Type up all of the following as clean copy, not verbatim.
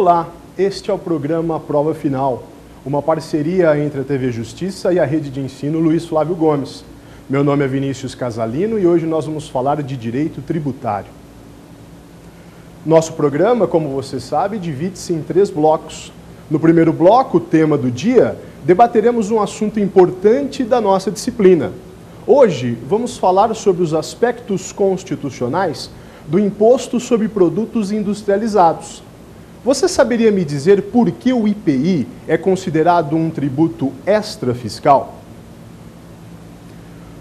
Olá, este é o programa Prova Final, uma parceria entre a TV Justiça e a Rede de Ensino Luiz Flávio Gomes. Meu nome é Vinícius Casalino e hoje nós vamos falar de direito tributário. Nosso programa, como você sabe, divide-se em 3 blocos. No primeiro bloco, o tema do dia, debateremos um assunto importante da nossa disciplina. Hoje, vamos falar sobre os aspectos constitucionais do Imposto sobre Produtos Industrializados. Você saberia me dizer por que o IPI é considerado um tributo extrafiscal?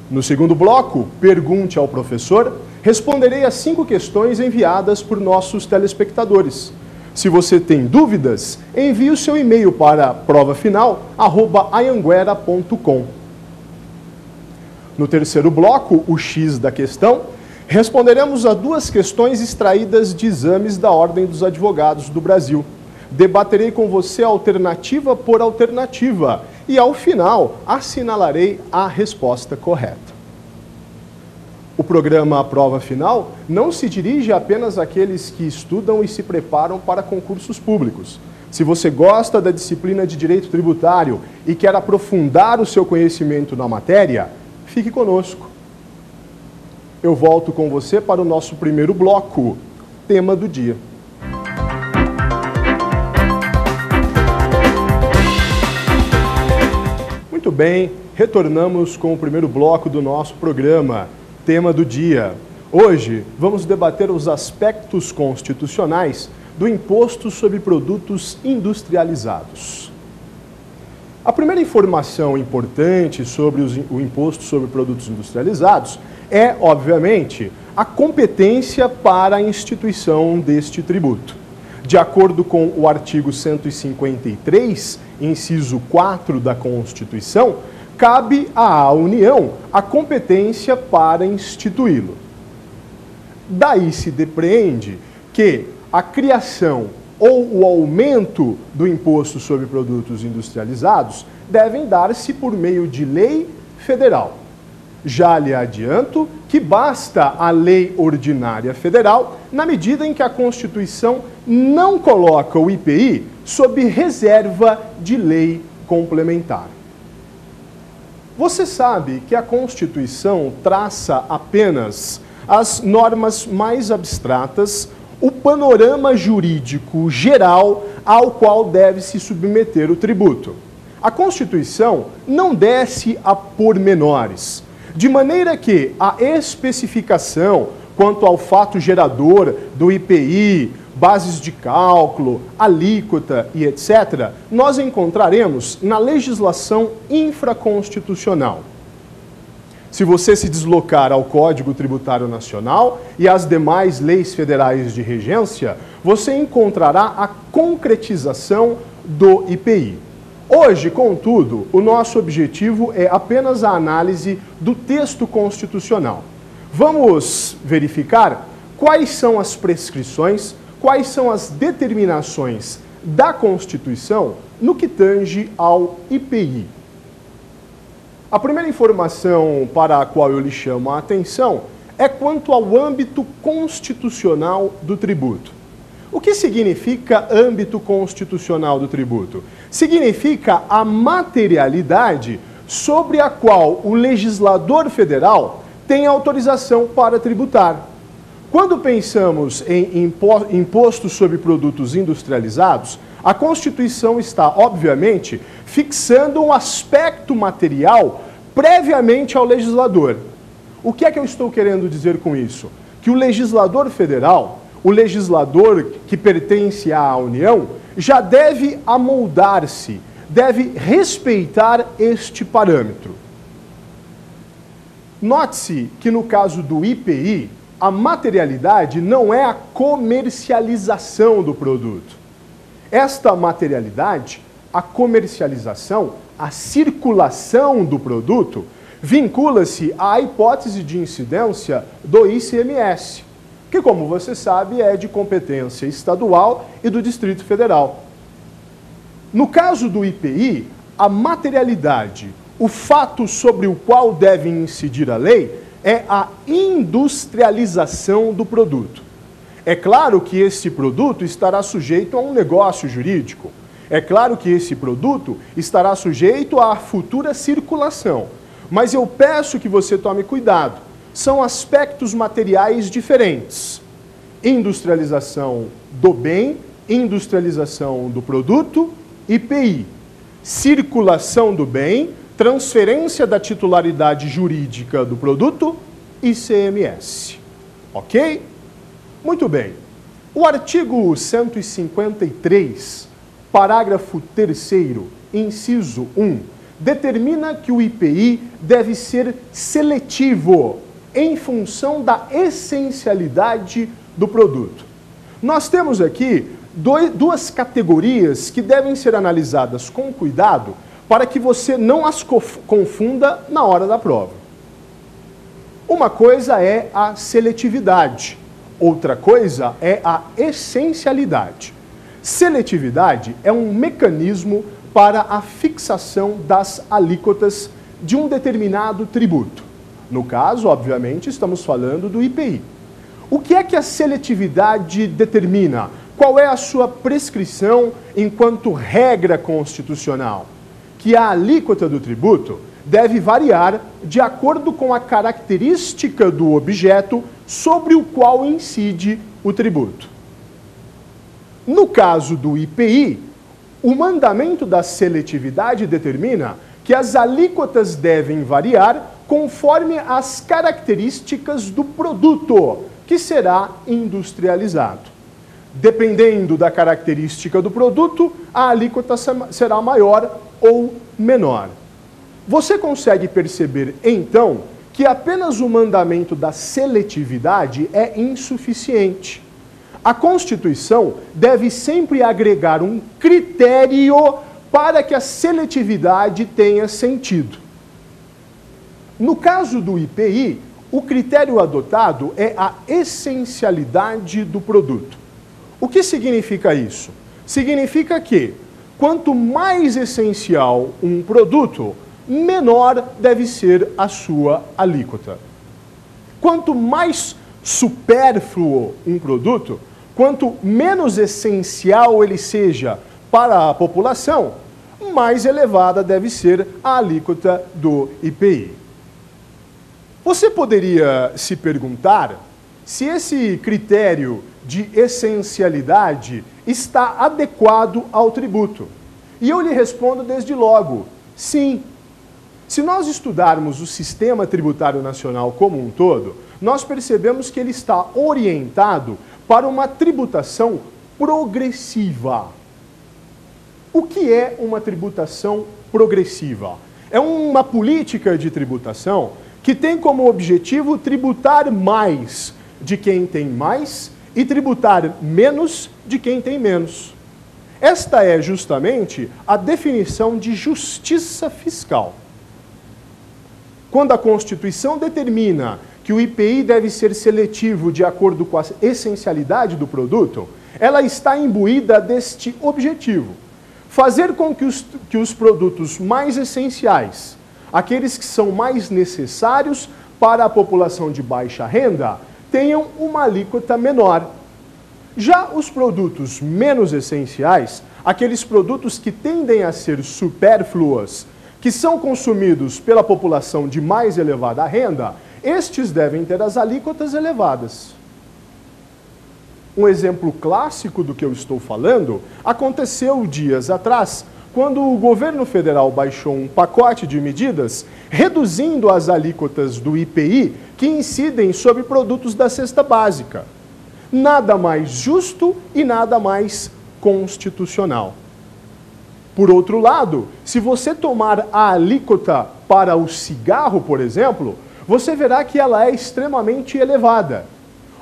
No segundo bloco, Pergunte ao Professor, responderei as 5 questões enviadas por nossos telespectadores. Se você tem dúvidas, envie o seu e-mail para provafinal@anhanguera.com. No terceiro bloco, o X da questão, responderemos a 2 questões extraídas de exames da Ordem dos Advogados do Brasil. Debaterei com você alternativa por alternativa e, ao final, assinalarei a resposta correta. O programa Prova Final não se dirige apenas àqueles que estudam e se preparam para concursos públicos. Se você gosta da disciplina de Direito Tributário e quer aprofundar o seu conhecimento na matéria, fique conosco. Eu volto com você para o nosso primeiro bloco, tema do dia. Muito bem, retornamos com o primeiro bloco do nosso programa, tema do dia. Hoje, vamos debater os aspectos constitucionais do Imposto sobre Produtos Industrializados. A primeira informação importante sobre o Imposto sobre Produtos Industrializados é, obviamente, a competência para a instituição deste tributo. De acordo com o artigo 153, inciso 4 da Constituição, cabe à União a competência para instituí-lo. Daí se depreende que a criação ou o aumento do Imposto sobre Produtos Industrializados devem dar-se por meio de lei federal. Já lhe adianto que basta a lei ordinária federal na medida em que a Constituição não coloca o IPI sob reserva de lei complementar. Você sabe que a Constituição traça apenas as normas mais abstratas, o panorama jurídico geral ao qual deve se submeter o tributo. A Constituição não desce a pormenores, de maneira que a especificação quanto ao fato gerador do IPI, bases de cálculo, alíquota e etc., nós encontraremos na legislação infraconstitucional. Se você se deslocar ao Código Tributário Nacional e às demais leis federais de regência, você encontrará a concretização do IPI. Hoje, contudo, o nosso objetivo é apenas a análise do texto constitucional. Vamos verificar quais são as prescrições, quais são as determinações da Constituição no que tange ao IPI. A primeira informação para a qual eu lhe chamo a atenção é quanto ao âmbito constitucional do tributo. O que significa âmbito constitucional do tributo? Significa a materialidade sobre a qual o legislador federal tem autorização para tributar. Quando pensamos em imposto sobre produtos industrializados, a Constituição está, obviamente, fixando um aspecto material previamente ao legislador. O que é que eu estou querendo dizer com isso? Que o legislador federal, o legislador que pertence à União, já deve amoldar-se, deve respeitar este parâmetro. Note-se que no caso do IPI, a materialidade não é a comercialização do produto. Esta materialidade, a comercialização, a circulação do produto, vincula-se à hipótese de incidência do ICMS, que, como você sabe, é de competência estadual e do Distrito Federal. No caso do IPI, a materialidade, o fato sobre o qual deve incidir a lei, é a industrialização do produto. É claro que esse produto estará sujeito a um negócio jurídico. É claro que esse produto estará sujeito à futura circulação. Mas eu peço que você tome cuidado. São aspectos materiais diferentes. Industrialização do bem, industrialização do produto, IPI. Circulação do bem, transferência da titularidade jurídica do produto, ICMS. Ok? Muito bem. O artigo 153, parágrafo 3º, inciso 1, determina que o IPI deve ser seletivo em função da essencialidade do produto. Nós temos aqui duas categorias que devem ser analisadas com cuidado para que você não as confunda na hora da prova. Uma coisa é a seletividade, outra coisa é a essencialidade. Seletividade é um mecanismo para a fixação das alíquotas de um determinado tributo. No caso, obviamente, estamos falando do IPI. O que é que a seletividade determina? Qual é a sua prescrição enquanto regra constitucional? Que a alíquota do tributo deve variar de acordo com a característica do objeto sobre o qual incide o tributo. No caso do IPI, o mandamento da seletividade determina que as alíquotas devem variar conforme as características do produto que será industrializado. Dependendo da característica do produto, a alíquota será maior ou menor. Você consegue perceber, então, que apenas o mandamento da seletividade é insuficiente. A Constituição deve sempre agregar um critério para que a seletividade tenha sentido. No caso do IPI, o critério adotado é a essencialidade do produto. O que significa isso? Significa que, quanto mais essencial um produto, menor deve ser a sua alíquota. Quanto mais supérfluo um produto, quanto menos essencial ele seja para a população, mais elevada deve ser a alíquota do IPI. Você poderia se perguntar se esse critério de essencialidade está adequado ao tributo. E eu lhe respondo desde logo, sim. Se nós estudarmos o sistema tributário nacional como um todo, nós percebemos que ele está orientado para uma tributação progressiva. O que é uma tributação progressiva? É uma política de tributação que tem como objetivo tributar mais de quem tem mais e tributar menos de quem tem menos. Esta é justamente a definição de justiça fiscal. Quando a Constituição determina que o IPI deve ser seletivo de acordo com a essencialidade do produto, ela está imbuída deste objetivo: fazer com que os produtos mais essenciais, aqueles que são mais necessários para a população de baixa renda, tenham uma alíquota menor. Já os produtos menos essenciais, aqueles produtos que tendem a ser supérfluos, que são consumidos pela população de mais elevada renda, estes devem ter as alíquotas elevadas. Um exemplo clássico do que eu estou falando aconteceu dias atrás, quando o governo federal baixou um pacote de medidas reduzindo as alíquotas do IPI que incidem sobre produtos da cesta básica. Nada mais justo e nada mais constitucional. Por outro lado, se você tomar a alíquota para o cigarro, por exemplo, você verá que ela é extremamente elevada.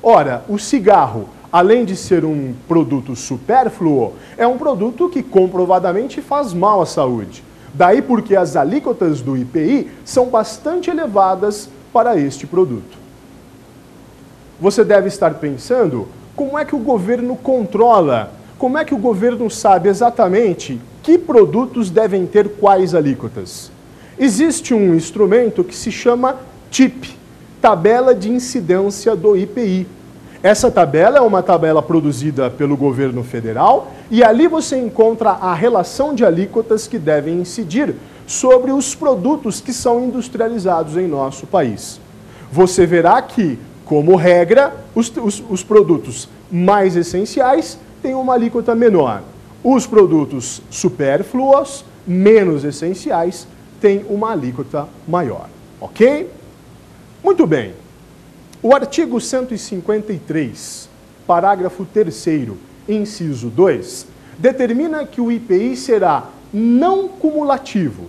Ora, o cigarro, além de ser um produto supérfluo, é um produto que comprovadamente faz mal à saúde. Daí porque as alíquotas do IPI são bastante elevadas para este produto. Você deve estar pensando, como é que o governo controla? Como é que o governo sabe exatamente que produtos devem ter quais alíquotas? Existe um instrumento que se chama TIP, Tabela de Incidência do IPI. Essa tabela é uma tabela produzida pelo governo federal e ali você encontra a relação de alíquotas que devem incidir sobre os produtos que são industrializados em nosso país. Você verá que, como regra, os produtos mais essenciais têm uma alíquota menor. Os produtos supérfluos, menos essenciais, têm uma alíquota maior. Ok? Muito bem. O artigo 153, parágrafo 3º, inciso 2, determina que o IPI será não cumulativo,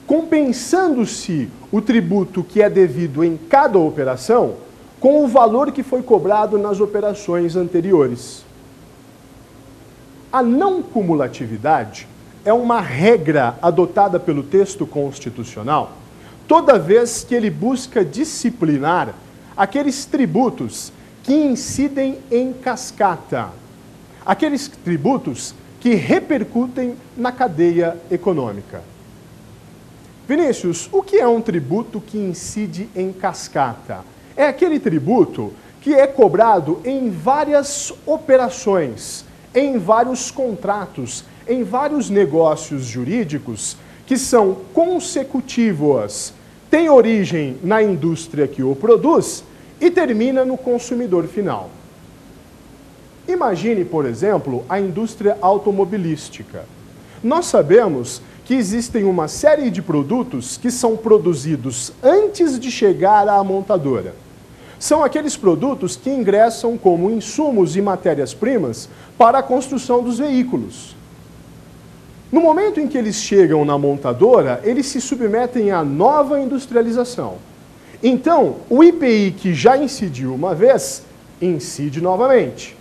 compensando-se o tributo que é devido em cada operação com o valor que foi cobrado nas operações anteriores. A não cumulatividade é uma regra adotada pelo texto constitucional toda vez que ele busca disciplinar aqueles tributos que incidem em cascata, aqueles tributos que repercutem na cadeia econômica. Vinícius, o que é um tributo que incide em cascata? É aquele tributo que é cobrado em várias operações, em vários contratos, em vários negócios jurídicos que são consecutivos, tem origem na indústria que o produz e termina no consumidor final. Imagine, por exemplo, a indústria automobilística. Nós sabemos que existem uma série de produtos que são produzidos antes de chegar à montadora. São aqueles produtos que ingressam como insumos e matérias-primas para a construção dos veículos. No momento em que eles chegam na montadora, eles se submetem à nova industrialização. Então, o IPI que já incidiu uma vez, incide novamente.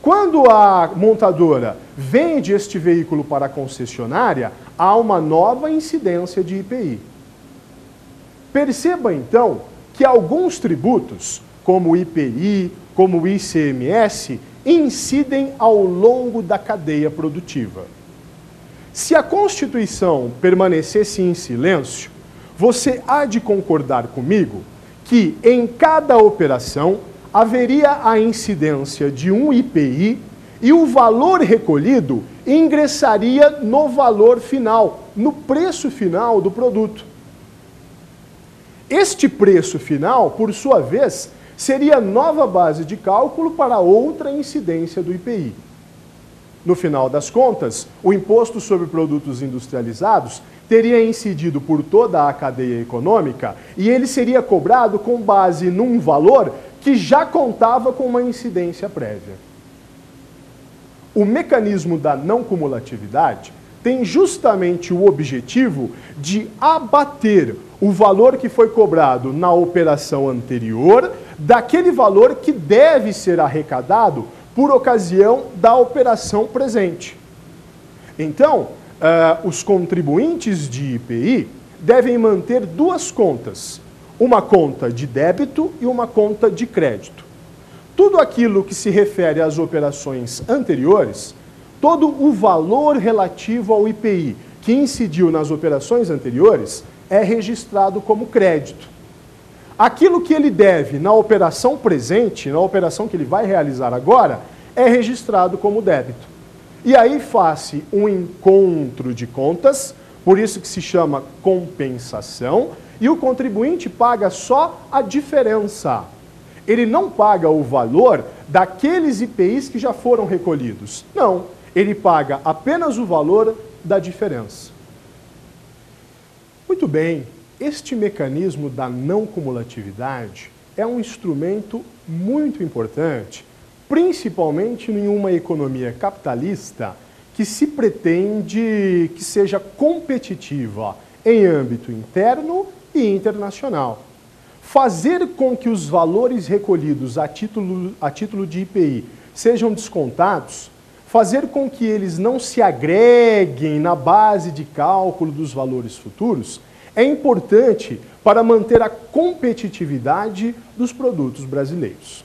Quando a montadora vende este veículo para a concessionária, há uma nova incidência de IPI. Perceba, então, que alguns tributos, como o IPI, como o ICMS, incidem ao longo da cadeia produtiva. Se a Constituição permanecesse em silêncio, você há de concordar comigo que em cada operação haveria a incidência de um IPI e o valor recolhido ingressaria no valor final, no preço final do produto. Este preço final, por sua vez, seria nova base de cálculo para outra incidência do IPI. No final das contas, o imposto sobre produtos industrializados teria incidido por toda a cadeia econômica e ele seria cobrado com base num valor que já contava com uma incidência prévia. O mecanismo da não cumulatividade tem justamente o objetivo de abater o valor que foi cobrado na operação anterior daquele valor que deve ser arrecadado por ocasião da operação presente. Então, os contribuintes de IPI devem manter duas contas, uma conta de débito e uma conta de crédito. Tudo aquilo que se refere às operações anteriores, todo o valor relativo ao IPI que incidiu nas operações anteriores é registrado como crédito. Aquilo que ele deve na operação presente, na operação que ele vai realizar agora, é registrado como débito. E aí faz-se um encontro de contas, por isso que se chama compensação, e o contribuinte paga só a diferença. Ele não paga o valor daqueles IPIs que já foram recolhidos. Não, ele paga apenas o valor da diferença. Muito bem, este mecanismo da não cumulatividade é um instrumento muito importante, principalmente em uma economia capitalista que se pretende que seja competitiva em âmbito interno e internacional. Fazer com que os valores recolhidos a título de IPI sejam descontados, fazer com que eles não se agreguem na base de cálculo dos valores futuros, é importante para manter a competitividade dos produtos brasileiros.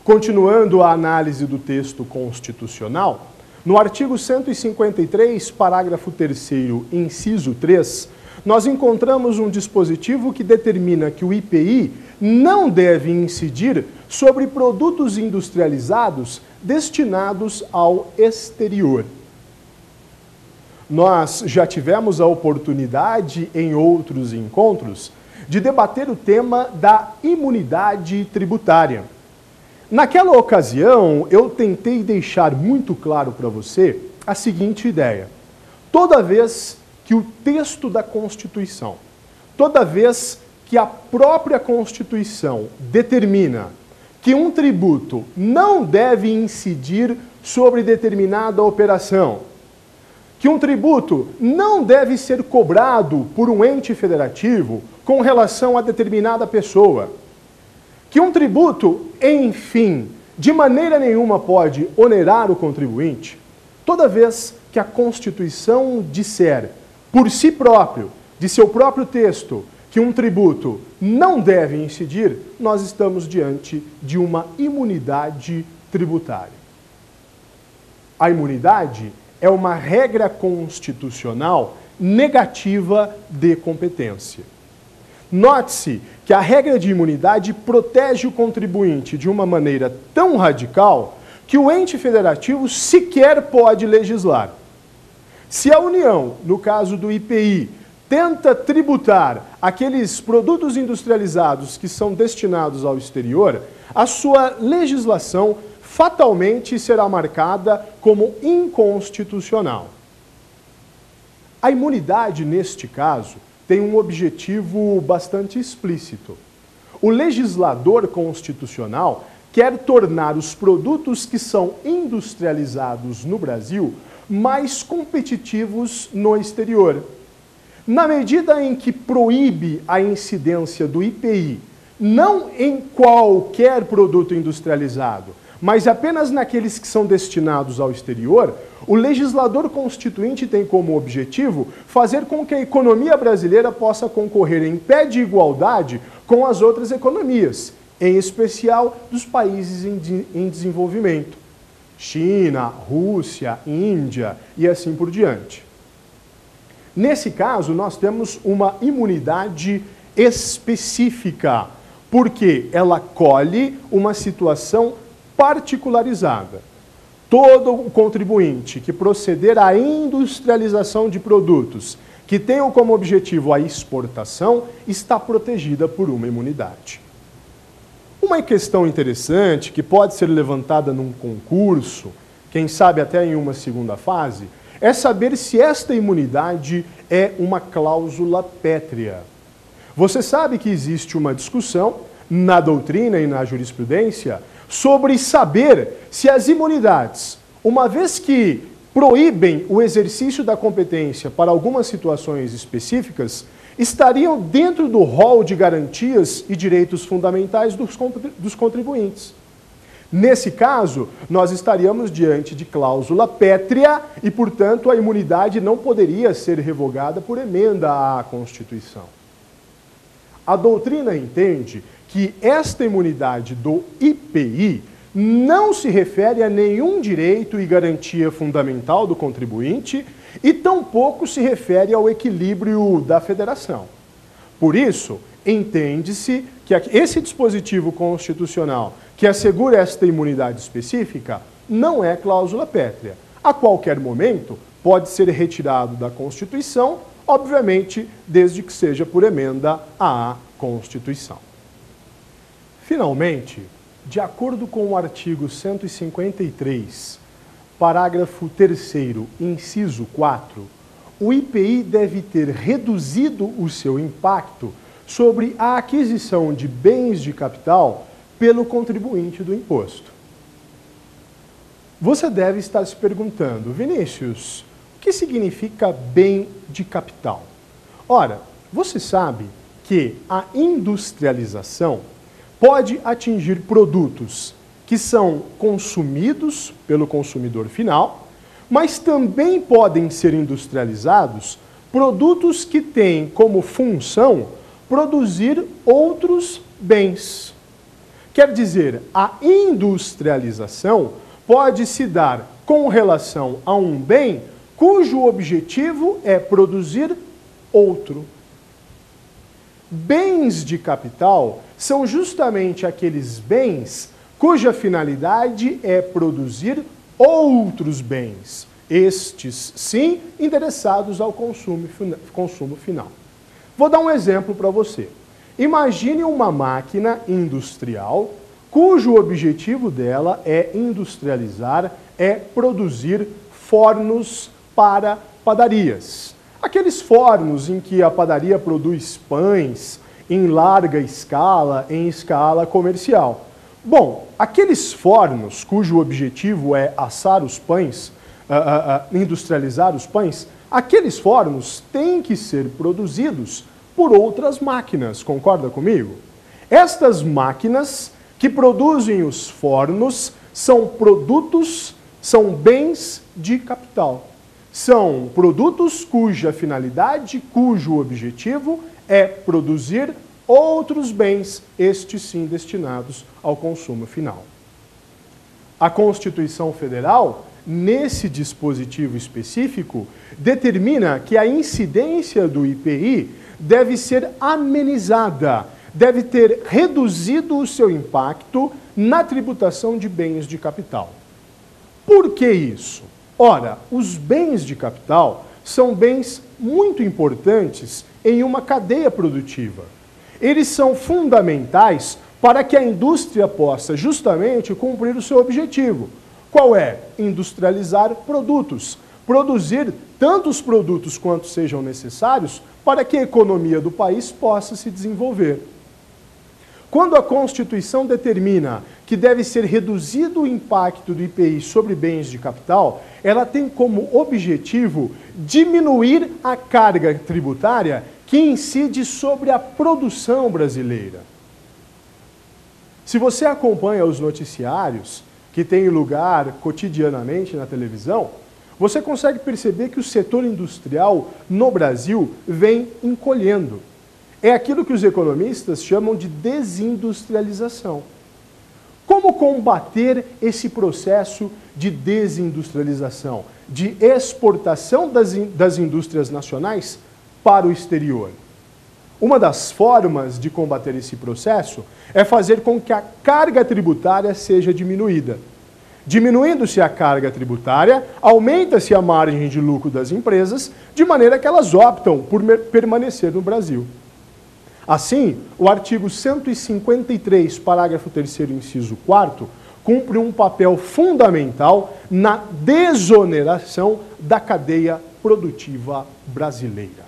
Continuando a análise do texto constitucional, no artigo 153, parágrafo 3º, inciso 3, nós encontramos um dispositivo que determina que o IPI não deve incidir sobre produtos industrializados destinados ao exterior. Nós já tivemos a oportunidade, em outros encontros, de debater o tema da imunidade tributária. Naquela ocasião, eu tentei deixar muito claro para você a seguinte ideia. Toda vez que o texto da Constituição, toda vez que a própria Constituição determina que um tributo não deve incidir sobre determinada operação, que um tributo não deve ser cobrado por um ente federativo com relação a determinada pessoa, que um tributo, enfim, de maneira nenhuma pode onerar o contribuinte, toda vez que a Constituição disser por si próprio, de seu próprio texto, que um tributo não deve incidir, nós estamos diante de uma imunidade tributária. A imunidade é uma regra constitucional negativa de competência. Note-se que a regra de imunidade protege o contribuinte de uma maneira tão radical que o ente federativo sequer pode legislar. Se a União, no caso do IPI, tenta tributar aqueles produtos industrializados que são destinados ao exterior, a sua legislação fatalmente será marcada como inconstitucional. A imunidade, neste caso, tem um objetivo bastante explícito. O legislador constitucional quer tornar os produtos que são industrializados no Brasil mais competitivos no exterior. Na medida em que proíbe a incidência do IPI, não em qualquer produto industrializado, mas apenas naqueles que são destinados ao exterior, o legislador constituinte tem como objetivo fazer com que a economia brasileira possa concorrer em pé de igualdade com as outras economias, em especial dos países em desenvolvimento. China, Rússia, Índia e assim por diante. Nesse caso, nós temos uma imunidade específica, porque ela colhe uma situação particularizada. Todo o contribuinte que proceder à industrialização de produtos que tenham como objetivo a exportação está protegida por uma imunidade. Uma questão interessante que pode ser levantada num concurso, quem sabe até em uma segunda fase, é saber se esta imunidade é uma cláusula pétrea. Você sabe que existe uma discussão na doutrina e na jurisprudência sobre saber se as imunidades, uma vez que proíbem o exercício da competência para algumas situações específicas, estariam dentro do rol de garantias e direitos fundamentais dos contribuintes. Nesse caso, nós estaríamos diante de cláusula pétrea e, portanto, a imunidade não poderia ser revogada por emenda à Constituição. A doutrina entende que esta imunidade do IPI não se refere a nenhum direito e garantia fundamental do contribuinte e tampouco se refere ao equilíbrio da federação. Por isso, entende-se que esse dispositivo constitucional que assegura esta imunidade específica não é cláusula pétrea. A qualquer momento pode ser retirado da Constituição, obviamente, desde que seja por emenda à Constituição. Finalmente, de acordo com o artigo 153, parágrafo 3º, inciso 4, o IPI deve ter reduzido o seu impacto sobre a aquisição de bens de capital pelo contribuinte do imposto. Você deve estar se perguntando, Vinícius, o que significa bem de capital? Ora, você sabe que a industrialização pode atingir produtos que são consumidos pelo consumidor final, mas também podem ser industrializados produtos que têm como função produzir outros bens. Quer dizer, a industrialização pode se dar com relação a um bem cujo objetivo é produzir outro. Bens de capital são justamente aqueles bens cuja finalidade é produzir outros bens, estes, sim, endereçados ao consumo final. Vou dar um exemplo para você. Imagine uma máquina industrial cujo objetivo dela é industrializar, é produzir fornos para padarias. Aqueles fornos em que a padaria produz pães em larga escala, em escala comercial. Bom, aqueles fornos cujo objetivo é assar os pães, industrializar os pães, aqueles fornos têm que ser produzidos por outras máquinas, concorda comigo? Estas máquinas que produzem os fornos são produtos, são bens de capital. São produtos cuja finalidade, cujo objetivo é produzir outros bens, estes sim destinados ao consumo final. A Constituição Federal, nesse dispositivo específico, determina que a incidência do IPI deve ser amenizada, deve ter reduzido o seu impacto na tributação de bens de capital. Por que isso? Ora, os bens de capital são bens muito importantes em uma cadeia produtiva. Eles são fundamentais para que a indústria possa justamente cumprir o seu objetivo. Qual é? Industrializar produtos. Produzir tantos produtos quanto sejam necessários para que a economia do país possa se desenvolver. Quando a Constituição determina que deve ser reduzido o impacto do IPI sobre bens de capital, ela tem como objetivo diminuir a carga tributária que incide sobre a produção brasileira. Se você acompanha os noticiários que têm lugar cotidianamente na televisão, você consegue perceber que o setor industrial no Brasil vem encolhendo. É aquilo que os economistas chamam de desindustrialização. Como combater esse processo de desindustrialização, de exportação das indústrias nacionais para o exterior? Uma das formas de combater esse processo é fazer com que a carga tributária seja diminuída. Diminuindo-se a carga tributária, aumenta-se a margem de lucro das empresas, de maneira que elas optam por permanecer no Brasil. Assim, o artigo 153, parágrafo 3º, inciso 4º, cumpre um papel fundamental na desoneração da cadeia produtiva brasileira.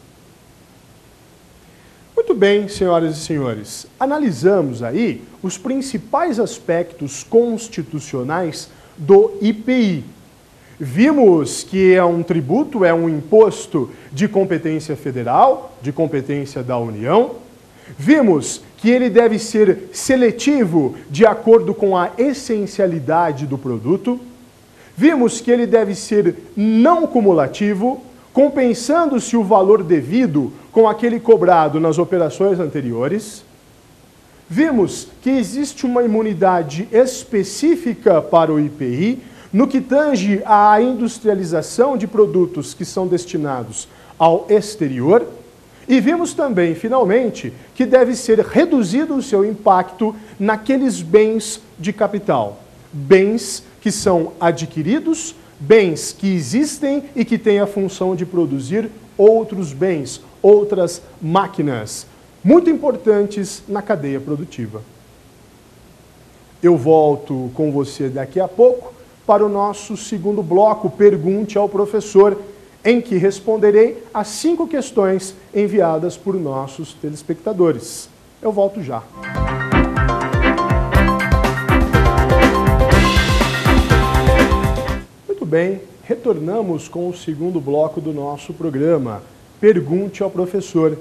Muito bem, senhoras e senhores, analisamos aí os principais aspectos constitucionais do IPI. Vimos que é um tributo, é um imposto de competência federal, de competência da União. Vimos que ele deve ser seletivo de acordo com a essencialidade do produto. Vimos que ele deve ser não cumulativo, compensando-se o valor devido com aquele cobrado nas operações anteriores. Vimos que existe uma imunidade específica para o IPI no que tange à industrialização de produtos que são destinados ao exterior. E vimos também, finalmente, que deve ser reduzido o seu impacto naqueles bens de capital. Bens que são adquiridos, bens que existem e que têm a função de produzir outros bens, outras máquinas, muito importantes na cadeia produtiva. Eu volto com você daqui a pouco para o nosso segundo bloco, Pergunte ao Professor, em que responderei as 5 questões enviadas por nossos telespectadores. Eu volto já. Muito bem, retornamos com o segundo bloco do nosso programa, Pergunte ao Professor.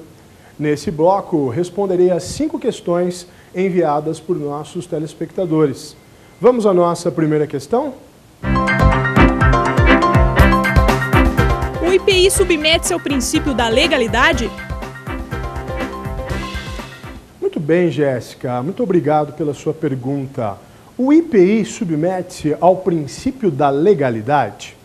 Nesse bloco, responderei as 5 questões enviadas por nossos telespectadores. Vamos à nossa primeira questão? O IPI submete-se ao princípio da legalidade? Muito bem, Jéssica. Muito obrigado pela sua pergunta. O IPI submete-se ao princípio da legalidade?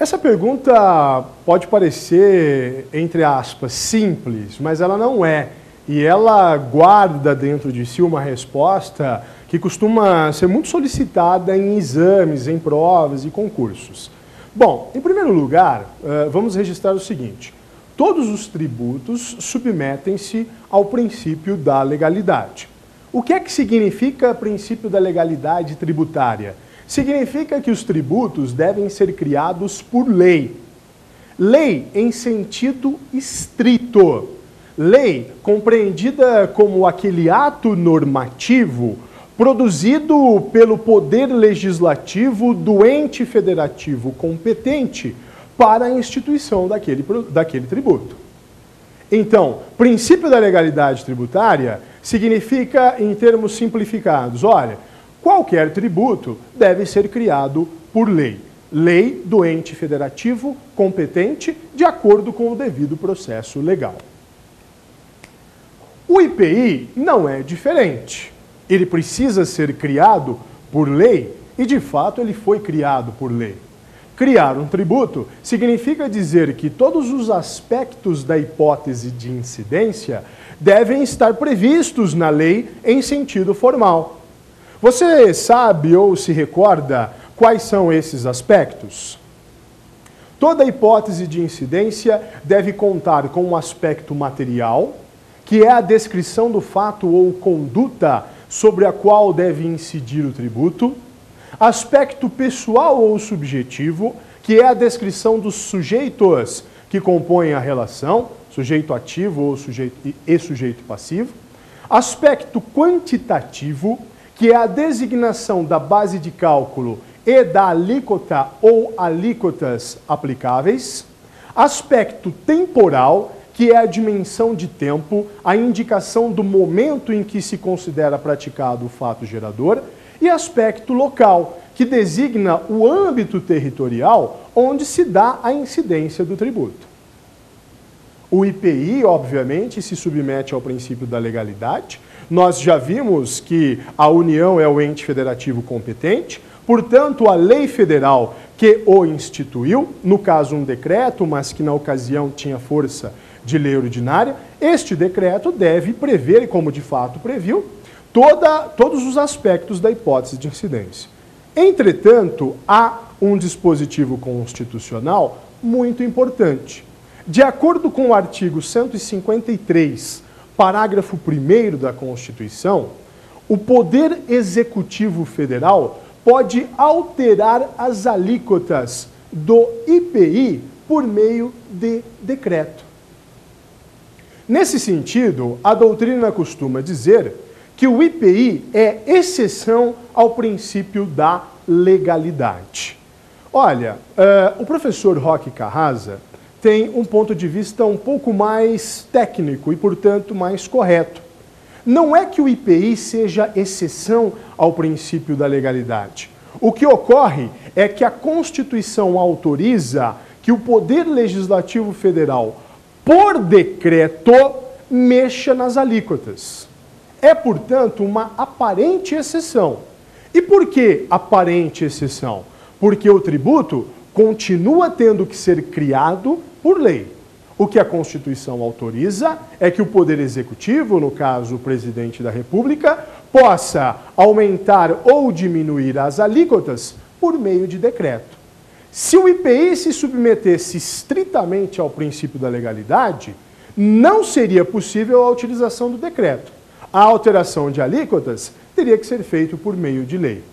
Essa pergunta pode parecer, entre aspas, simples, mas ela não é. E ela guarda dentro de si uma resposta que costuma ser muito solicitada em exames, em provas e concursos. Bom, em primeiro lugar, vamos registrar o seguinte: todos os tributos submetem-se ao princípio da legalidade. O que é que significa princípio da legalidade tributária? Significa que os tributos devem ser criados por lei. Lei em sentido estrito. Lei compreendida como aquele ato normativo produzido pelo poder legislativo do ente federativo competente para a instituição daquele tributo. Então, princípio da legalidade tributária significa, em termos simplificados, olha, qualquer tributo deve ser criado por lei. Lei do ente federativo competente de acordo com o devido processo legal. O IPI não é diferente. Ele precisa ser criado por lei e, de fato, ele foi criado por lei. Criar um tributo significa dizer que todos os aspectos da hipótese de incidência devem estar previstos na lei em sentido formal. Você sabe ou se recorda quais são esses aspectos? Toda hipótese de incidência deve contar com um aspecto material, que é a descrição do fato ou conduta sobre a qual deve incidir o tributo, aspecto pessoal ou subjetivo, que é a descrição dos sujeitos que compõem a relação, sujeito ativo ou sujeito passivo, aspecto quantitativo, que é a designação da base de cálculo e da alíquota ou alíquotas aplicáveis, aspecto temporal, que é a dimensão de tempo, a indicação do momento em que se considera praticado o fato gerador, e aspecto local, que designa o âmbito territorial onde se dá a incidência do tributo. O IPI, obviamente, se submete ao princípio da legalidade. Nós já vimos que a União é o ente federativo competente, portanto, a lei federal que o instituiu, no caso um decreto, mas que na ocasião tinha força de lei ordinária, este decreto deve prever, como de fato previu, todos os aspectos da hipótese de incidência. Entretanto, há um dispositivo constitucional muito importante. De acordo com o artigo 153, parágrafo 1º da Constituição, o Poder Executivo Federal pode alterar as alíquotas do IPI por meio de decreto. Nesse sentido, a doutrina costuma dizer que o IPI é exceção ao princípio da legalidade. Olha, o professor Roque Carrasa tem um ponto de vista um pouco mais técnico e, portanto, mais correto. Não é que o IPI seja exceção ao princípio da legalidade. O que ocorre é que a Constituição autoriza que o Poder Legislativo Federal, por decreto, mexa nas alíquotas. É, portanto, uma aparente exceção. E por que aparente exceção? Porque o tributo continua tendo que ser criado por lei. O que a Constituição autoriza é que o Poder Executivo, no caso o Presidente da República, possa aumentar ou diminuir as alíquotas por meio de decreto. Se o IPI se submetesse estritamente ao princípio da legalidade, não seria possível a utilização do decreto. A alteração de alíquotas teria que ser feita por meio de lei.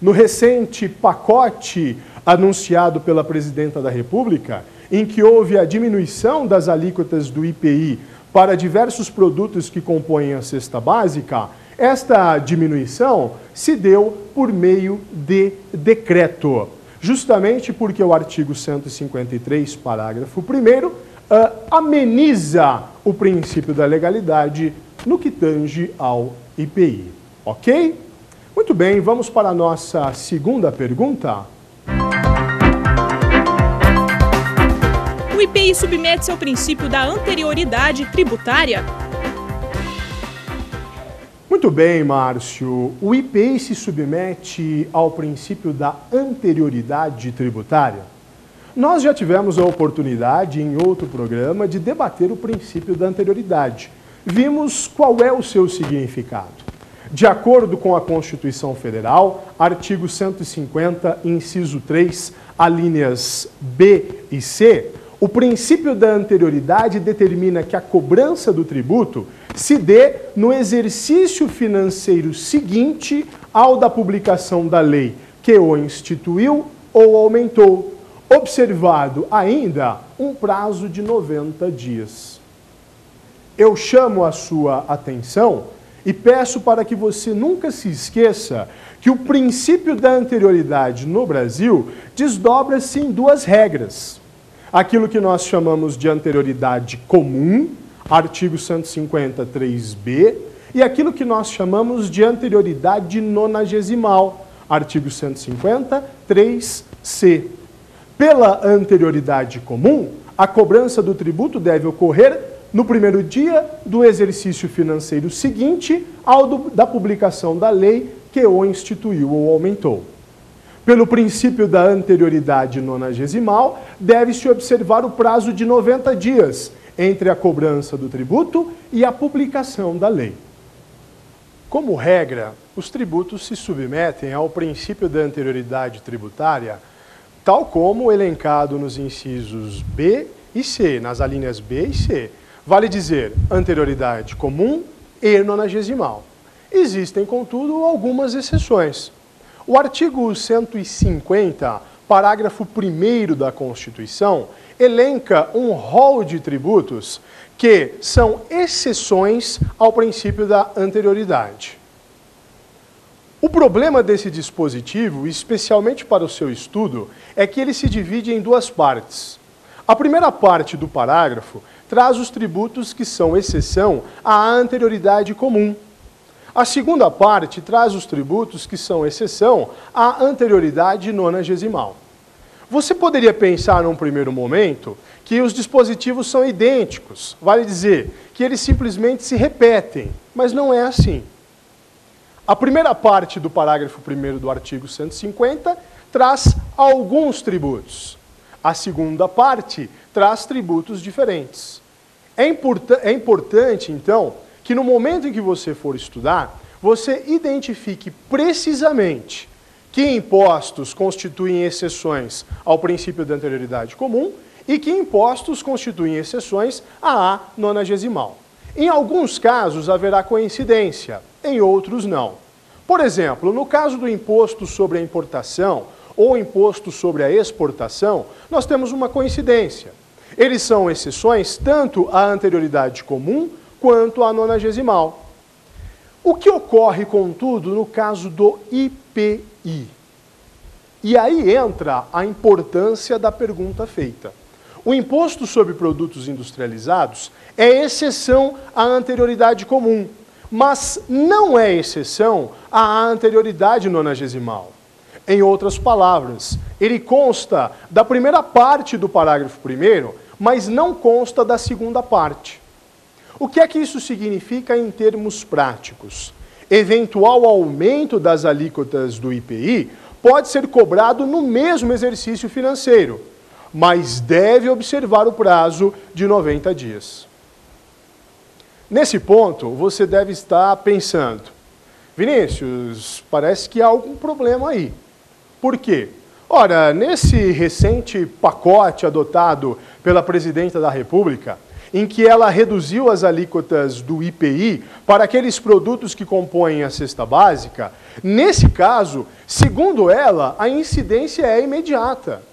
No recente pacote anunciado pela Presidenta da República, em que houve a diminuição das alíquotas do IPI para diversos produtos que compõem a cesta básica, esta diminuição se deu por meio de decreto, justamente porque o artigo 153, parágrafo 1º, ameniza o princípio da legalidade no que tange ao IPI. Ok? Muito bem, vamos para a nossa segunda pergunta. O IPI submete-se ao princípio da anterioridade tributária? Muito bem, Márcio. O IPI se submete ao princípio da anterioridade tributária? Nós já tivemos a oportunidade, em outro programa, de debater o princípio da anterioridade. Vimos qual é o seu significado. De acordo com a Constituição Federal, artigo 150, inciso 3, alíneas B e C, o princípio da anterioridade determina que a cobrança do tributo se dê no exercício financeiro seguinte ao da publicação da lei que o instituiu ou aumentou, observado ainda um prazo de 90 dias. Eu chamo a sua atenção e peço para que você nunca se esqueça que o princípio da anterioridade no Brasil desdobra-se em duas regras. Aquilo que nós chamamos de anterioridade comum, artigo 153b, e aquilo que nós chamamos de anterioridade nonagesimal, artigo 153c. Pela anterioridade comum, a cobrança do tributo deve ocorrer no primeiro dia do exercício financeiro seguinte ao da publicação da lei que o instituiu ou aumentou. Pelo princípio da anterioridade nonagesimal, deve-se observar o prazo de 90 dias entre a cobrança do tributo e a publicação da lei. Como regra, os tributos se submetem ao princípio da anterioridade tributária, tal como elencado nos incisos B e C, nas alíneas B e C. Vale dizer, anterioridade comum e nonagesimal. Existem, contudo, algumas exceções. O artigo 150, parágrafo 1º da Constituição, elenca um rol de tributos que são exceções ao princípio da anterioridade. O problema desse dispositivo, especialmente para o seu estudo, é que ele se divide em duas partes. A primeira parte do parágrafo traz os tributos que são exceção à anterioridade comum. A segunda parte traz os tributos que são exceção à anterioridade nonagesimal. Você poderia pensar num primeiro momento que os dispositivos são idênticos, vale dizer, que eles simplesmente se repetem, mas não é assim. A primeira parte do parágrafo 1º do artigo 150 traz alguns tributos. A segunda parte traz tributos diferentes. É importante, então, que no momento em que você for estudar, você identifique precisamente que impostos constituem exceções ao princípio da anterioridade comum e que impostos constituem exceções à nonagesimal. Em alguns casos haverá coincidência, em outros não. Por exemplo, no caso do imposto sobre a importação ou imposto sobre a exportação, nós temos uma coincidência. Eles são exceções tanto à anterioridade comum quanto à nonagesimal. O que ocorre, contudo, no caso do IPI? E aí entra a importância da pergunta feita. O imposto sobre produtos industrializados é exceção à anterioridade comum, mas não é exceção à anterioridade nonagesimal. Em outras palavras, ele consta da primeira parte do parágrafo 1º, mas não consta da segunda parte. O que é que isso significa em termos práticos? Eventual aumento das alíquotas do IPI pode ser cobrado no mesmo exercício financeiro, mas deve observar o prazo de 90 dias. Nesse ponto, você deve estar pensando, Vinícius, parece que há algum problema aí. Por quê? Ora, nesse recente pacote adotado pela Presidenta da República, em que ela reduziu as alíquotas do IPI para aqueles produtos que compõem a cesta básica, nesse caso, segundo ela, a incidência é imediata.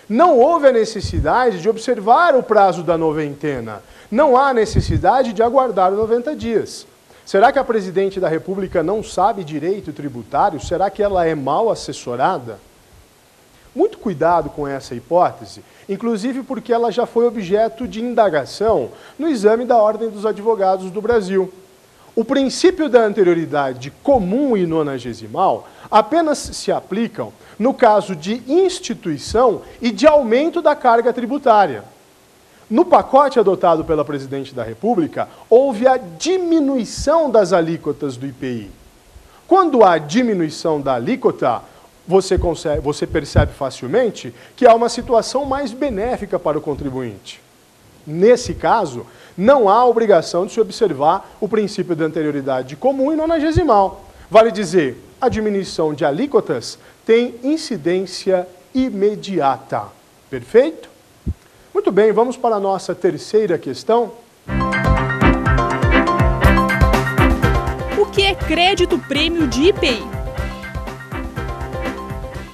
Não houve a necessidade de observar o prazo da noventena. Não há necessidade de aguardar 90 dias. Será que a Presidente da República não sabe direito tributário? Será que ela é mal assessorada? Muito cuidado com essa hipótese, inclusive porque ela já foi objeto de indagação no exame da Ordem dos Advogados do Brasil. O princípio da anterioridade comum e nonagesimal apenas se aplicam no caso de instituição e de aumento da carga tributária. No pacote adotado pela Presidente da República, houve a diminuição das alíquotas do IPI. Quando há diminuição da alíquota, você percebe facilmente que há uma situação mais benéfica para o contribuinte. Nesse caso, não há obrigação de se observar o princípio da anterioridade comum e nonagesimal. Vale dizer, a diminuição de alíquotas tem incidência imediata. Perfeito? Muito bem, vamos para a nossa terceira questão. O que é crédito prêmio de IPI?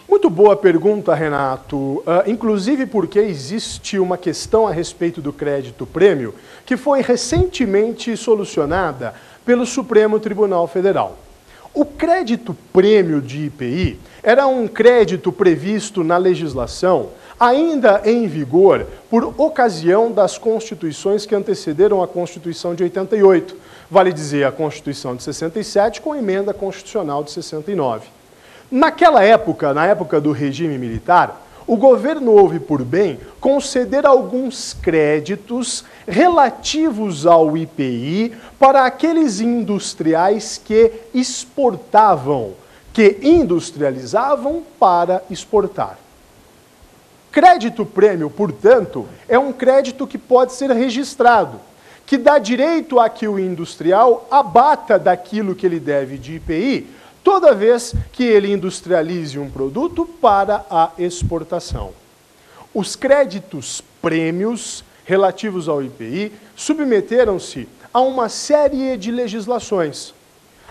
Muito boa pergunta, Renato. Inclusive porque existe uma questão a respeito do crédito prêmio que foi recentemente solucionada pelo Supremo Tribunal Federal. O crédito prêmio de IPI era um crédito previsto na legislação ainda em vigor por ocasião das constituições que antecederam a Constituição de 88, vale dizer, a Constituição de 67 com a emenda constitucional de 69. Naquela época, na época do regime militar, o governo houve por bem conceder alguns créditos relativos ao IPI para aqueles industriais que exportavam, que industrializavam para exportar. Crédito prêmio, portanto, é um crédito que pode ser registrado, que dá direito a que o industrial abata daquilo que ele deve de IPI, toda vez que ele industrialize um produto para a exportação. Os créditos prêmios relativos ao IPI submeteram-se a uma série de legislações.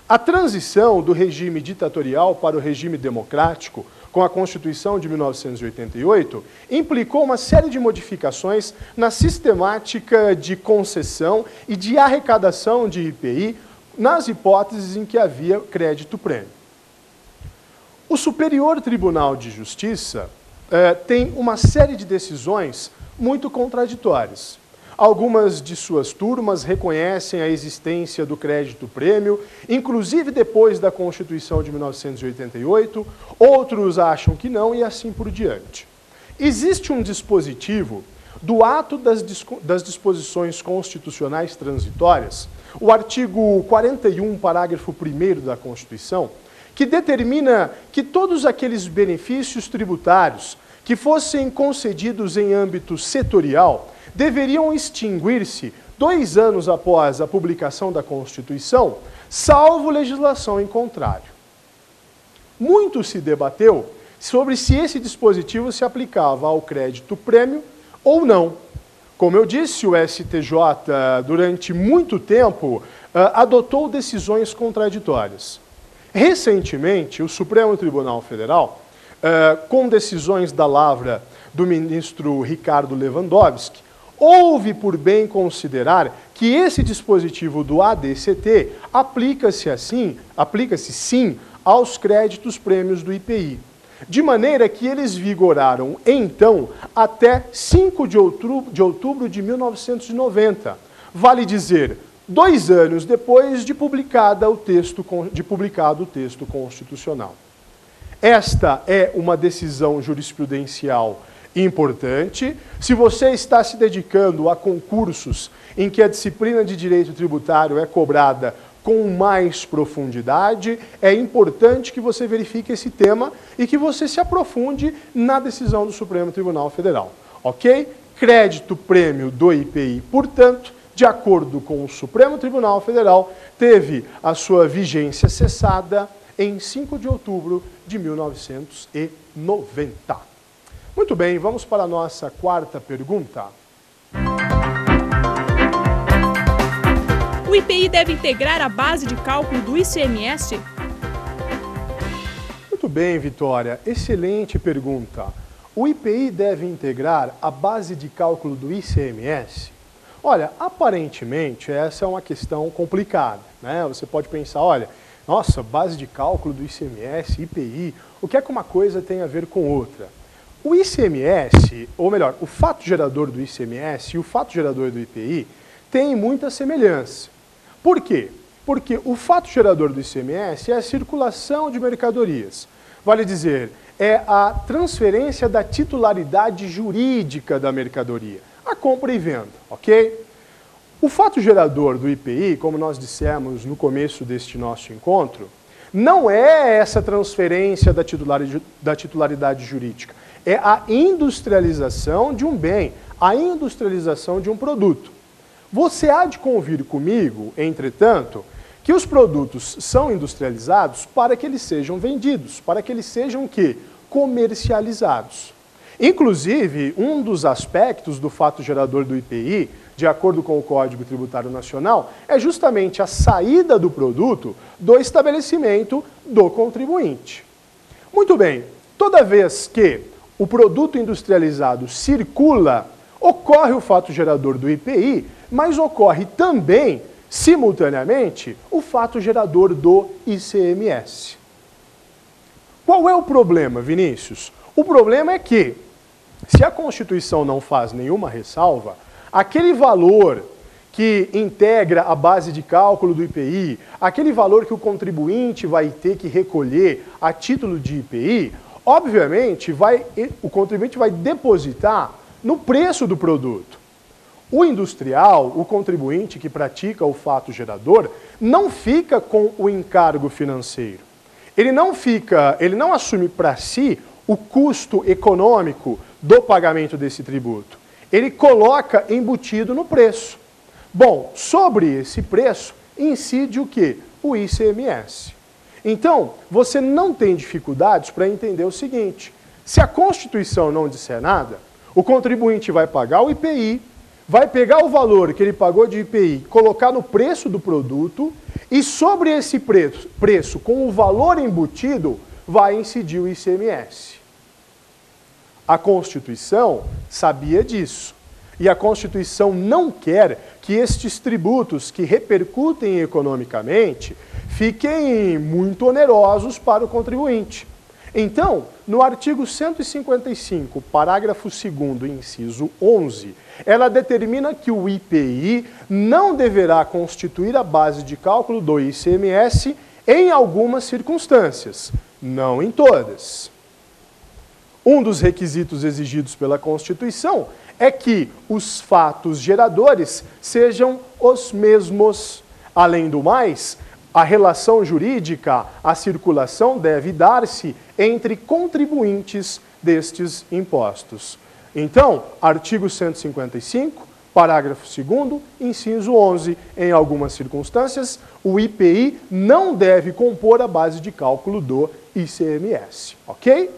A transição do regime ditatorial para o regime democrático, com a Constituição de 1988, implicou uma série de modificações na sistemática de concessão e de arrecadação de IPI nas hipóteses em que havia crédito prêmio. O Superior Tribunal de Justiça tem uma série de decisões muito contraditórias. Algumas de suas turmas reconhecem a existência do crédito prêmio, inclusive depois da Constituição de 1988, outros acham que não e assim por diante. Existe um dispositivo do ato das disposições constitucionais transitórias, o artigo 41, parágrafo 1º da Constituição, que determina que todos aqueles benefícios tributários que fossem concedidos em âmbito setorial deveriam extinguir-se 2 anos após a publicação da Constituição, salvo legislação em contrário. Muito se debateu sobre se esse dispositivo se aplicava ao crédito prêmio ou não. Como eu disse, o STJ, durante muito tempo, adotou decisões contraditórias. Recentemente, o Supremo Tribunal Federal, com decisões da lavra do ministro Ricardo Lewandowski, houve por bem considerar que esse dispositivo do ADCT aplica-se sim aos créditos prêmios do IPI, de maneira que eles vigoraram, então, até 5 de outubro de 1990, vale dizer, 2 anos depois de publicado o texto constitucional. Esta é uma decisão jurisprudencial importante. Se você está se dedicando a concursos em que a disciplina de direito tributário é cobrada com mais profundidade, é importante que você verifique esse tema e que você se aprofunde na decisão do Supremo Tribunal Federal. Ok? Crédito prêmio do IPI, portanto, de acordo com o Supremo Tribunal Federal, teve a sua vigência cessada em 5 de outubro de 1990. Muito bem, vamos para a nossa quarta pergunta. O IPI deve integrar a base de cálculo do ICMS? Muito bem, Vitória. Excelente pergunta. O IPI deve integrar a base de cálculo do ICMS? Olha, aparentemente essa é uma questão complicada, né? Você pode pensar, olha, nossa, base de cálculo do ICMS, IPI, o que é que uma coisa tem a ver com outra? O ICMS, ou melhor, o fato gerador do ICMS e o fato gerador do IPI têm muita semelhança. Por quê? Porque o fato gerador do ICMS é a circulação de mercadorias. Vale dizer, é a transferência da titularidade jurídica da mercadoria. A compra e venda, ok? O fato gerador do IPI, como nós dissemos no começo deste nosso encontro, não é essa transferência da titularidade jurídica, é a industrialização de um bem, a industrialização de um produto. Você há de convir comigo, entretanto, que os produtos são industrializados para que eles sejam vendidos, para que eles sejam o quê? Comercializados. Inclusive, um dos aspectos do fato gerador do IPI, de acordo com o Código Tributário Nacional, é justamente a saída do produto do estabelecimento do contribuinte. Muito bem, toda vez que o produto industrializado circula, ocorre o fato gerador do IPI, mas ocorre também, simultaneamente, o fato gerador do ICMS. Qual é o problema, Vinícius? O problema é que, se a Constituição não faz nenhuma ressalva, aquele valor que integra a base de cálculo do IPI, aquele valor que o contribuinte vai ter que recolher a título de IPI, obviamente o contribuinte vai depositar no preço do produto. O industrial, o contribuinte que pratica o fato gerador, não fica com o encargo financeiro. Ele não assume para si o custo econômico do pagamento desse tributo. Ele coloca embutido no preço. Bom, sobre esse preço incide o quê? O ICMS. Então, você não tem dificuldades para entender o seguinte: se a Constituição não disser nada, o contribuinte vai pagar o IPI, vai pegar o valor que ele pagou de IPI, colocar no preço do produto e sobre esse preço com o valor embutido, vai incidir o ICMS. A Constituição sabia disso. E a Constituição não quer que estes tributos que repercutem economicamente fiquem muito onerosos para o contribuinte. Então, no artigo 155, parágrafo 2º, inciso 11, ela determina que o IPI não deverá constituir a base de cálculo do ICMS em algumas circunstâncias, não em todas. Um dos requisitos exigidos pela Constituição é que os fatos geradores sejam os mesmos. Além do mais, a relação jurídica, a circulação deve dar-se entre contribuintes destes impostos. Então, artigo 155, parágrafo 2º, inciso 11, em algumas circunstâncias, o IPI não deve compor a base de cálculo do ICMS, ok?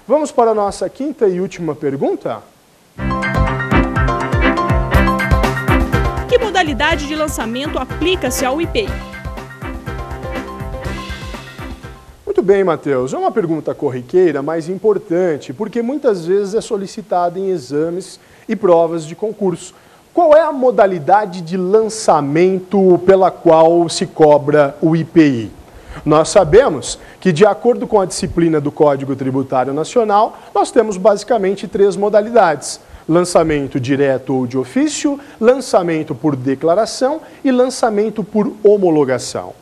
Vamos para a nossa quinta e última pergunta? Que modalidade de lançamento aplica-se ao IPI? Muito bem, Matheus. É uma pergunta corriqueira, mas importante, porque muitas vezes é solicitada em exames e provas de concurso. Qual é a modalidade de lançamento pela qual se cobra o IPI? Nós sabemos que, de acordo com a disciplina do Código Tributário Nacional, nós temos basicamente 3 modalidades: lançamento direto ou de ofício, lançamento por declaração e lançamento por homologação.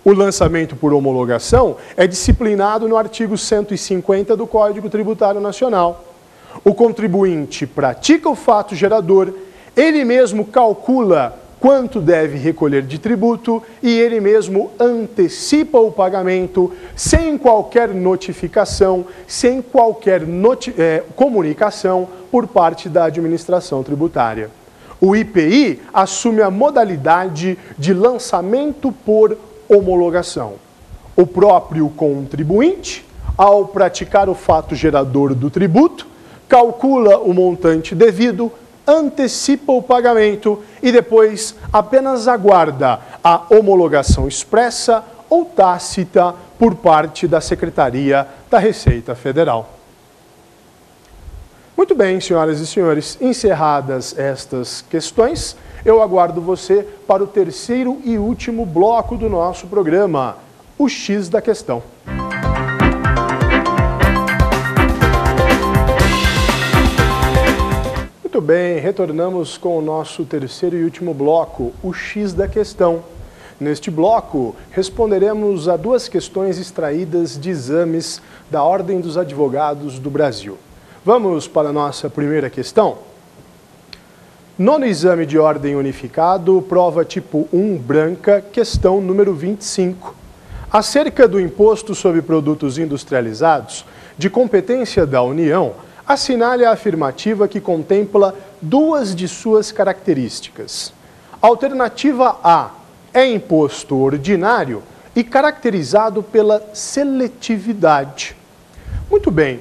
O lançamento por homologação é disciplinado no artigo 150 do Código Tributário Nacional. O contribuinte pratica o fato gerador, ele mesmo calcula quanto deve recolher de tributo e ele mesmo antecipa o pagamento sem qualquer notificação, sem qualquer comunicação por parte da administração tributária. O IPI assume a modalidade de lançamento por homologação. O próprio contribuinte, ao praticar o fato gerador do tributo, calcula o montante devido, antecipa o pagamento e depois apenas aguarda a homologação expressa ou tácita por parte da Secretaria da Receita Federal. Muito bem, senhoras e senhores, encerradas estas questões, eu aguardo você para o terceiro e último bloco do nosso programa, o X da Questão. Muito bem, retornamos com o nosso terceiro e último bloco, o X da Questão. Neste bloco, responderemos a 2 questões extraídas de exames da Ordem dos Advogados do Brasil. Vamos para a nossa primeira questão? Nono exame de ordem unificado, prova tipo 1, branca, questão número 25. Acerca do imposto sobre produtos industrializados, de competência da União, assinale a afirmativa que contempla duas de suas características. Alternativa A é imposto ordinário e caracterizado pela seletividade. Muito bem.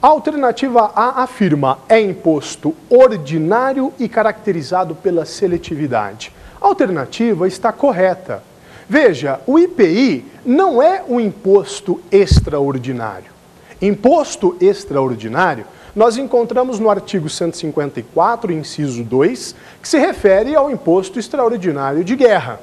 A alternativa A afirma é imposto ordinário e caracterizado pela seletividade. A alternativa está correta. Veja, o IPI não é um imposto extraordinário. Imposto extraordinário nós encontramos no artigo 154, inciso 2, que se refere ao imposto extraordinário de guerra.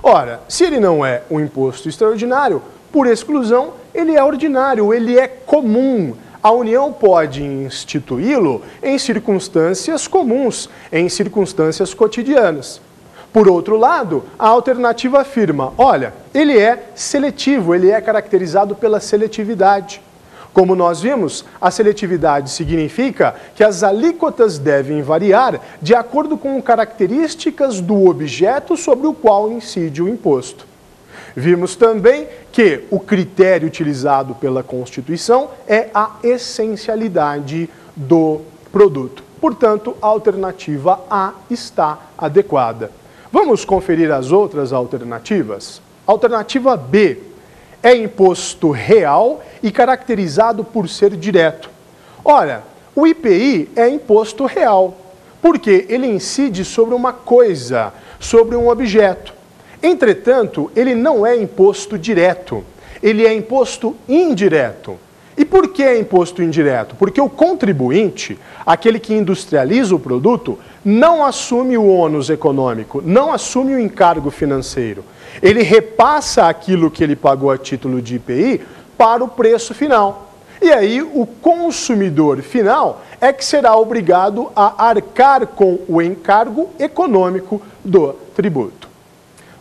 Ora, se ele não é um imposto extraordinário, por exclusão, ele é ordinário, ele é comum. A União pode instituí-lo em circunstâncias comuns, em circunstâncias cotidianas. Por outro lado, a alternativa afirma, olha, ele é seletivo, ele é caracterizado pela seletividade. Como nós vimos, a seletividade significa que as alíquotas devem variar de acordo com características do objeto sobre o qual incide o imposto. Vimos também que o critério utilizado pela Constituição é a essencialidade do produto. Portanto, a alternativa A está adequada. Vamos conferir as outras alternativas? Alternativa B é imposto real e caracterizado por ser direto. Ora, o IPI é imposto real, porque ele incide sobre uma coisa, sobre um objeto. Entretanto, ele não é imposto direto, ele é imposto indireto. E por que é imposto indireto? Porque o contribuinte, aquele que industrializa o produto, não assume o ônus econômico, não assume o encargo financeiro. Ele repassa aquilo que ele pagou a título de IPI para o preço final. E aí o consumidor final é que será obrigado a arcar com o encargo econômico do tributo.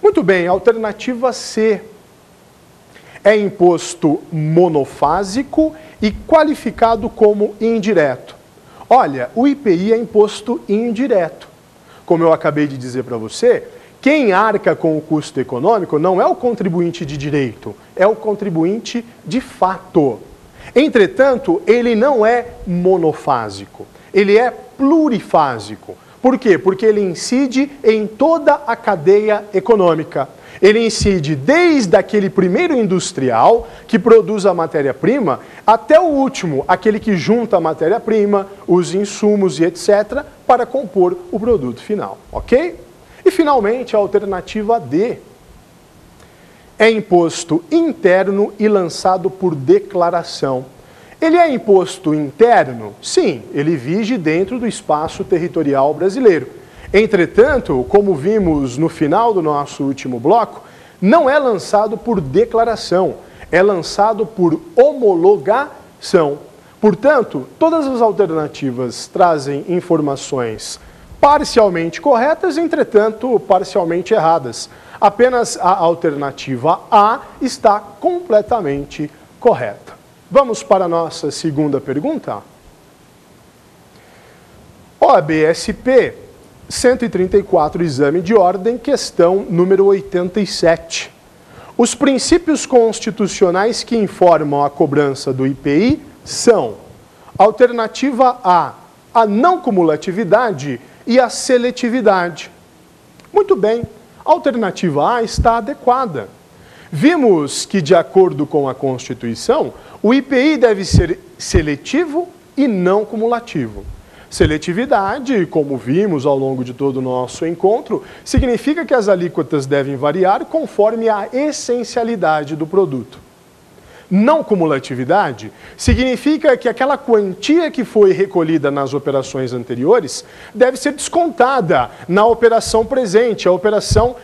Muito bem, alternativa C é imposto monofásico e qualificado como indireto. Olha, o IPI é imposto indireto. Como eu acabei de dizer para você, quem arca com o custo econômico não é o contribuinte de direito, é o contribuinte de fato. Entretanto, ele não é monofásico, ele é plurifásico. Por quê? Porque ele incide em toda a cadeia econômica. Ele incide desde aquele primeiro industrial que produz a matéria-prima até o último, aquele que junta a matéria-prima, os insumos e etc. para compor o produto final, ok? E finalmente a alternativa D é imposto interno e lançado por declaração. Ele é imposto interno? Sim, ele vige dentro do espaço territorial brasileiro. Entretanto, como vimos no final do nosso último bloco, não é lançado por declaração, é lançado por homologação. Portanto, todas as alternativas trazem informações parcialmente corretas, entretanto, parcialmente erradas. Apenas a alternativa A está completamente correta. Vamos para a nossa segunda pergunta? OAB-SP 134, exame de ordem, questão número 87. Os princípios constitucionais que informam a cobrança do IPI são: alternativa A não cumulatividade e a seletividade. Muito bem, a alternativa A está adequada. Vimos que, de acordo com a Constituição, o IPI deve ser seletivo e não cumulativo. Seletividade, como vimos ao longo de todo o nosso encontro, significa que as alíquotas devem variar conforme a essencialidade do produto. Não cumulatividade significa que aquela quantia que foi recolhida nas operações anteriores deve ser descontada na operação presente, a operação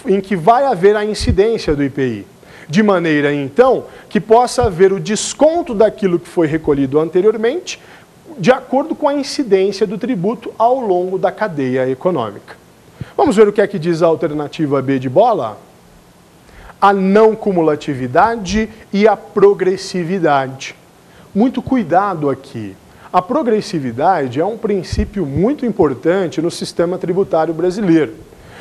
em que vai haver a incidência do IPI. De maneira, então, que possa haver o desconto daquilo que foi recolhido anteriormente, de acordo com a incidência do tributo ao longo da cadeia econômica. Vamos ver o que é que diz a alternativa B de bola? A não cumulatividade e a progressividade. Muito cuidado aqui. A progressividade é um princípio muito importante no sistema tributário brasileiro.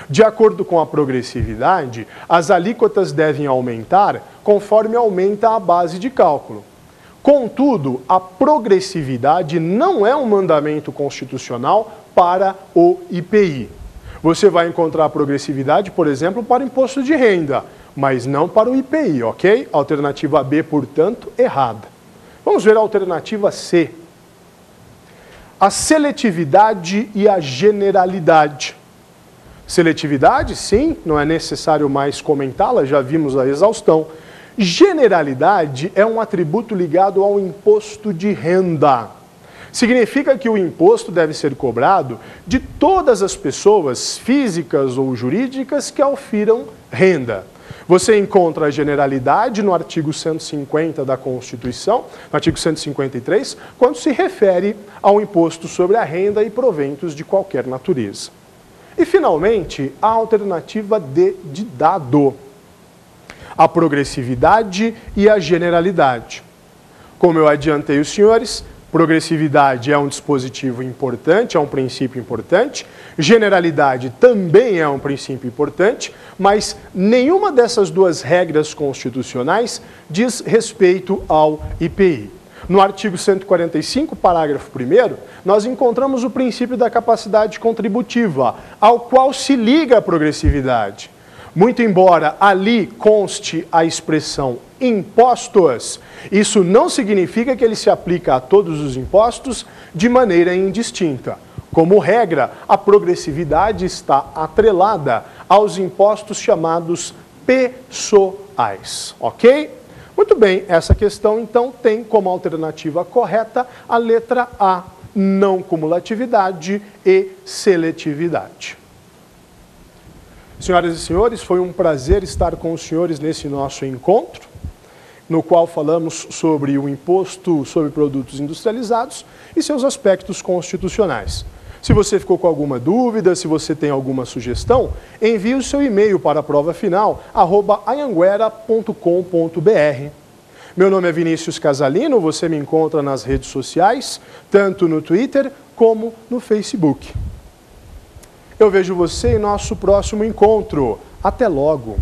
De acordo com a progressividade, as alíquotas devem aumentar conforme aumenta a base de cálculo. Contudo, a progressividade não é um mandamento constitucional para o IPI. Você vai encontrar a progressividade, por exemplo, para o imposto de renda, mas não para o IPI, ok? Alternativa B, portanto, errada. Vamos ver a alternativa C. A seletividade e a generalidade. Seletividade, sim, não é necessário mais comentá-la, já vimos a exaustão. Generalidade é um atributo ligado ao imposto de renda. Significa que o imposto deve ser cobrado de todas as pessoas físicas ou jurídicas que aufiram renda. Você encontra a generalidade no artigo 150 da Constituição, no artigo 153, quando se refere ao imposto sobre a renda e proventos de qualquer natureza. E, finalmente, a alternativa D de dado. A progressividade e a generalidade. Como eu adiantei os senhores, progressividade é um dispositivo importante, é um princípio importante. Generalidade também é um princípio importante, mas nenhuma dessas duas regras constitucionais diz respeito ao IPI. No artigo 145, parágrafo 1º, nós encontramos o princípio da capacidade contributiva, ao qual se liga a progressividade. Muito embora ali conste a expressão impostos, isso não significa que ele se aplica a todos os impostos de maneira indistinta. Como regra, a progressividade está atrelada aos impostos chamados pessoais, ok? Muito bem, essa questão então tem como alternativa correta a letra A, não cumulatividade e seletividade. Senhoras e senhores, foi um prazer estar com os senhores nesse nosso encontro, no qual falamos sobre o imposto sobre produtos industrializados e seus aspectos constitucionais. Se você ficou com alguma dúvida, se você tem alguma sugestão, envie o seu e-mail para provafinal@anhanguera.com.br. Meu nome é Vinícius Casalino, você me encontra nas redes sociais, tanto no Twitter como no Facebook. Eu vejo você em nosso próximo encontro. Até logo!